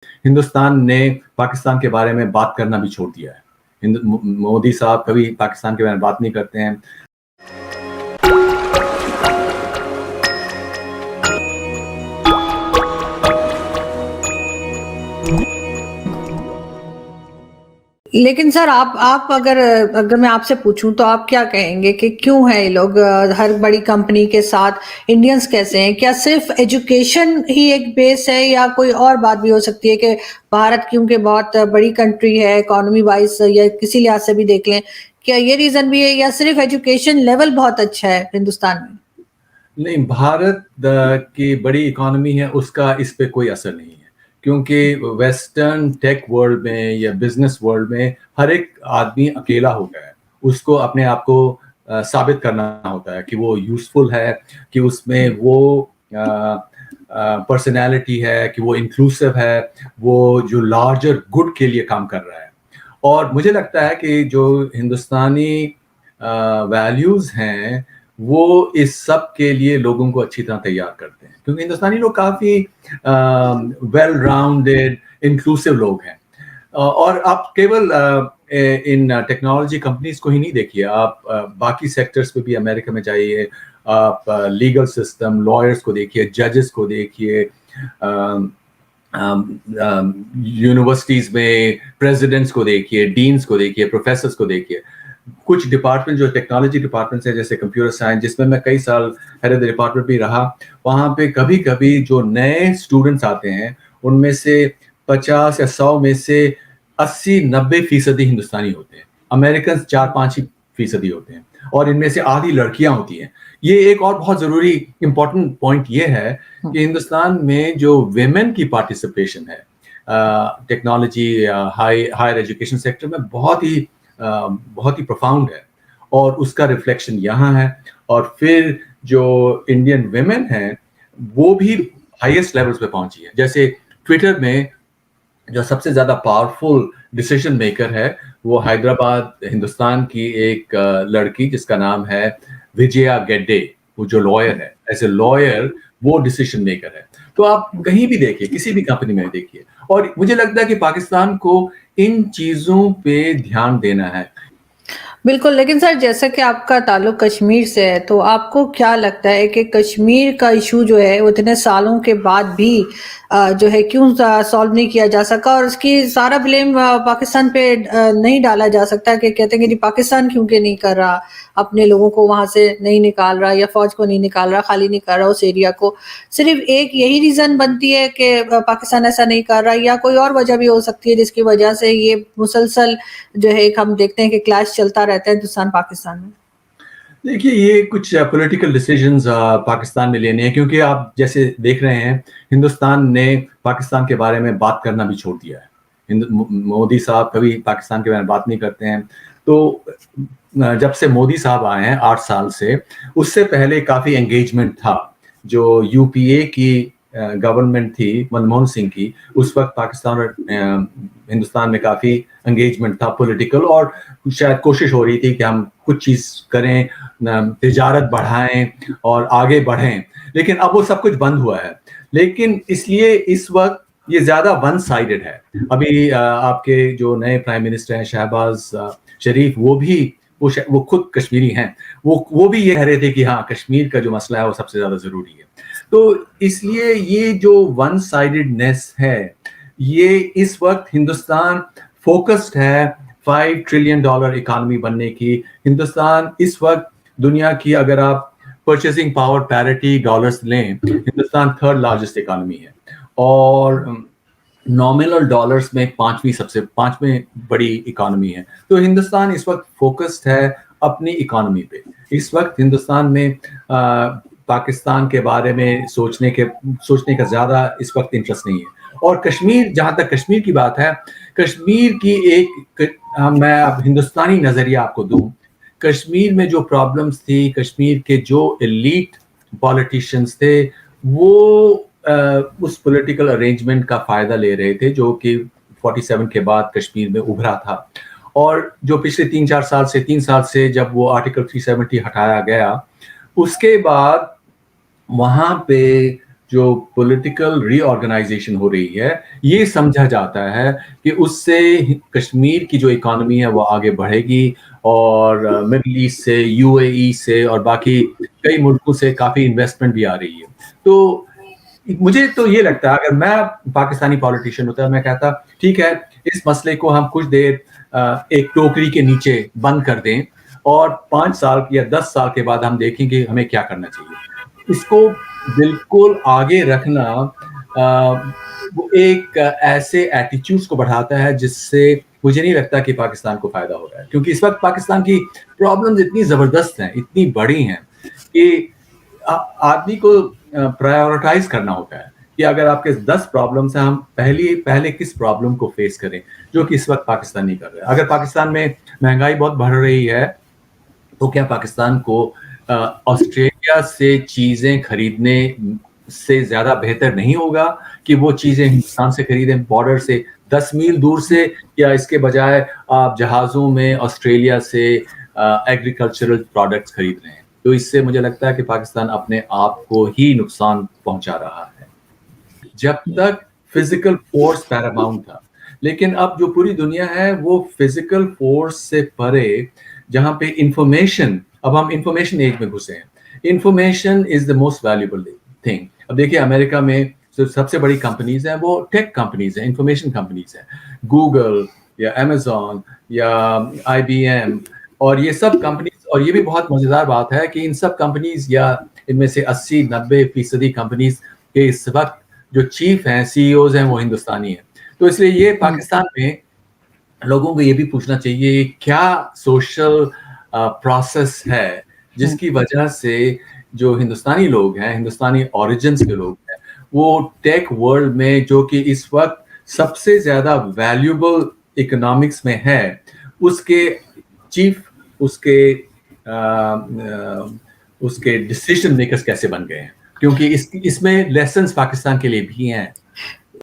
हिंदुस्तान ने पाकिस्तान के बारे में बात करना भी छोड़ दिया है। मोदी साहब कभी पाकिस्तान के बारे में बात नहीं करते हैं। लेकिन सर आप अगर मैं आपसे पूछूं तो आप क्या कहेंगे कि क्यों है ये लोग हर बड़ी कंपनी के साथ इंडियंस कैसे हैं? क्या सिर्फ एजुकेशन ही एक बेस है या कोई और बात भी हो सकती है कि भारत क्योंकि बहुत बड़ी कंट्री है इकोनॉमी वाइज या किसी लिहाज से भी देख लें, क्या ये रीजन भी है या सिर्फ एजुकेशन लेवल बहुत अच्छा है हिंदुस्तान में? नहीं, भारत की बड़ी इकोनॉमी है, उसका इस पे कोई असर नहीं है, क्योंकि वेस्टर्न टेक वर्ल्ड में या बिजनेस वर्ल्ड में हर एक आदमी अकेला हो गया है। उसको अपने आप को साबित करना होता है कि वो यूजफुल है, कि उसमें वो पर्सनैलिटी है, कि वो इंक्लूसिव है, वो जो लार्जर गुड के लिए काम कर रहा है। और मुझे लगता है कि जो हिंदुस्तानी वैल्यूज़ हैं वो इस सब के लिए लोगों को अच्छी तरह तैयार करते हैं, क्योंकि हिंदुस्तानी लोग काफ़ी वेल राउंडेड इंक्लूसिव लोग हैं। और आप केवल इन टेक्नोलॉजी कंपनीज को ही नहीं देखिए, आप बाकी सेक्टर्स पे भी अमेरिका में जाइए, आप लीगल सिस्टम, लॉयर्स को देखिए, जजेस को देखिए, यूनिवर्सिटीज़ में प्रेसिडेंट्स को देखिए, डीन्स को देखिए, प्रोफेसर्स को देखिए। कुछ डिपार्टमेंट जो टेक्नोलॉजी डिपार्टमेंट्स है, जैसे कंप्यूटर साइंस, जिसमें मैं कई साल हेड ऑफ द डिपार्टमेंट भी रहा, वहाँ पे कभी कभी जो नए स्टूडेंट्स आते हैं उनमें से 50 या 100 में से 80-90% हिंदुस्तानी होते हैं। अमेरिकन 4-5% होते हैं, और इनमें से आधी लड़कियां होती हैं। ये एक और बहुत ज़रूरी इंपॉर्टेंट पॉइंट ये है कि हिंदुस्तान में जो विमेन की पार्टिसिपेशन है टेक्नोलॉजी हायर एजुकेशन सेक्टर में बहुत ही प्रोफाउंड है, और उसका रिफ्लेक्शन यहाँ है। और फिर जो इंडियन विमेन हैं वो भी हाईएस्ट लेवल्स पे पहुंची है। जैसे ट्विटर में जो सबसे ज़्यादा पावरफुल डिसीजन मेकर है वो हैदराबाद हिंदुस्तान की एक लड़की जिसका नाम है विजया गेड्डे, वो जो लॉयर है, एज ए लॉयर वो डिसीजन मेकर है। तो आप कहीं भी देखिए, किसी भी कंपनी में देखिए, और मुझे लगता है कि पाकिस्तान को इन चीज़ों पे ध्यान देना है। बिल्कुल, लेकिन सर जैसा कि आपका ताल्लुक कश्मीर से है तो आपको क्या लगता है कि कश्मीर का इशू जो है उतने सालों के बाद भी जो है क्यों सॉल्व नहीं किया जा सका, और उसकी सारा ब्लेम पाकिस्तान पे नहीं डाला जा सकता कि कहते हैं कि जी पाकिस्तान क्योंकि नहीं कर रहा, अपने लोगों को वहां से नहीं निकाल रहा या फौज को नहीं निकाल रहा, खाली नहीं कर रहा उस एरिया को। सिर्फ एक यही रीजन बनती है कि पाकिस्तान ऐसा नहीं कर रहा, या कोई और वजह भी हो सकती है जिसकी वजह से ये मुसलसल जो है हम देखते हैं कि क्लैश चलता रहता है हिंदुस्तान पाकिस्तान में? देखिए, ये कुछ पॉलिटिकल डिसीजंस पाकिस्तान में लेने हैं, क्योंकि आप जैसे देख रहे हैं हिंदुस्तान ने पाकिस्तान के बारे में बात करना भी छोड़ दिया है। मोदी साहब कभी पाकिस्तान के बारे में बात नहीं करते हैं। तो जब से मोदी साहब आए हैं 8 साल से, उससे पहले काफ़ी एंगेजमेंट था। जो यूपीए की गवर्नमेंट थी मनमोहन सिंह की, उस वक्त पाकिस्तान और हिंदुस्तान में काफ़ी एंगेजमेंट था पॉलिटिकल, और शायद कोशिश हो रही थी कि हम कुछ चीज़ करें, तिजारत बढ़ाएं और आगे बढ़ें। लेकिन अब वो सब कुछ बंद हुआ है। लेकिन इसलिए इस वक्त ये ज़्यादा वन साइडेड है। अभी आपके जो नए प्राइम मिनिस्टर हैं शहबाज शरीफ, वो खुद कश्मीरी हैं। वो भी ये कह रहे थे कि हाँ, कश्मीर का जो मसला है वो सबसे ज़्यादा ज़रूरी है। तो इसलिए ये जो वन साइडेडनेस है, ये इस वक्त हिंदुस्तान फोकस्ड है $5 ट्रिलियन इकोनॉमी बनने की। हिंदुस्तान इस वक्त दुनिया की, अगर आप परचेसिंग पावर पैरिटी डॉलर्स लें, हिंदुस्तान 3rd लार्जेस्ट इकोनॉमी है, और नॉमिनल डॉलर्स में 5वीं बड़ी इकोनॉमी है। तो हिंदुस्तान इस वक्त फोकस्ड है अपनी इकोनॉमी पे। इस वक्त हिंदुस्तान में पाकिस्तान के बारे में सोचने का ज़्यादा इस वक्त इंटरेस्ट नहीं है। और कश्मीर, जहाँ तक कश्मीर की बात है, कश्मीर की मैं अब हिंदुस्तानी नज़रिया आपको दूं। कश्मीर में जो प्रॉब्लम्स थी, कश्मीर के जो एलीट पॉलिटिशियंस थे, वो उस पॉलिटिकल अरेंजमेंट का फ़ायदा ले रहे थे जो कि 47 के बाद कश्मीर में उभरा था। और जो पिछले 3 साल से जब वो आर्टिकल 370 हटाया गया, उसके बाद वहाँ पे جو پولیٹیکل ری آرگنائزیشن ہو رہی ہے یہ سمجھا جاتا ہے کہ اس سے کشمیر کی جو اکانومی ہے وہ آگے بڑھے گی اور مڈل ایسٹ سے یو اے ای سے اور باقی کئی ملکوں سے کافی انویسٹمنٹ بھی آ رہی ہے. تو مجھے تو یہ لگتا ہے اگر میں پاکستانی پالیٹیشین ہوتا میں کہتا ٹھیک ہے اس مسئلے کو ہم کچھ دیر ایک ٹوکری کے نیچے بند کر دیں اور 5 سال یا 10 سال کے بعد ہم دیکھیں کہ ہمیں کیا کرنا چاہیے. اس کو بالکل آگے رکھنا وہ ایک ایسے ایٹیچیوڈس کو بڑھاتا ہے جس سے مجھے نہیں لگتا کہ پاکستان کو فائدہ ہو رہا ہے, کیونکہ اس وقت پاکستان کی پرابلمز اتنی زبردست ہیں, اتنی بڑی ہیں کہ آدمی کو پرائیورٹائز کرنا ہوتا ہے کہ اگر آپ کے 10 پرابلمس ہیں ہم پہلے کس پرابلم کو فیس کریں, جو کہ اس وقت پاکستان نہیں کر رہا ہے. اگر پاکستان میں مہنگائی بہت بڑھ رہی ہے تو کیا پاکستان کو آسٹریلیا سے چیزیں خریدنے سے زیادہ بہتر نہیں ہوگا کہ وہ چیزیں ہندوستان سے خریدیں بارڈر سے 10 میل دور سے, یا اس کے بجائے آپ جہازوں میں آسٹریلیا سے ایگریکلچرل پروڈکٹس خرید رہے ہیں؟ تو اس سے مجھے لگتا ہے کہ پاکستان اپنے آپ کو ہی نقصان پہنچا رہا ہے. جب تک فزیکل فورس پیراماؤنٹ تھا, لیکن اب جو پوری دنیا ہے وہ فزیکل فورس سے پرے, جہاں پہ انفارمیشن, اب ہم انفارمیشن ایج میں گھسے ہیں. Information is the most valuable thing. اب دیکھیے امریکہ میں جو سب سے بڑی کمپنیز ہیں وہ ٹیک کمپنیز ہیں, انفارمیشن کمپنیز ہیں, گوگل یا امیزون یا آئی بی ایم, اور یہ سب کمپنیز. اور یہ بھی بہت مزیدار بات ہے کہ ان سب کمپنیز یا ان میں سے 80-90% کمپنیز کے اس وقت جو چیف ہیں, سی ای اوز ہیں, وہ ہندوستانی ہیں. تو اس لیے یہ پاکستان میں لوگوں کو یہ بھی پوچھنا چاہیے کیا سوشل پروسیس ہے جس کی وجہ سے جو ہندوستانی لوگ ہیں, ہندوستانی اوریجنس کے لوگ ہیں, وہ ٹیک ورلڈ میں جو کہ اس وقت سب سے زیادہ ویلیوبل اکنامکس میں ہے, اس کے چیف, اس کے ڈیسیژن میکرز کیسے بن گئے ہیں. کیونکہ اس میں لیسنس پاکستان کے لیے بھی ہیں.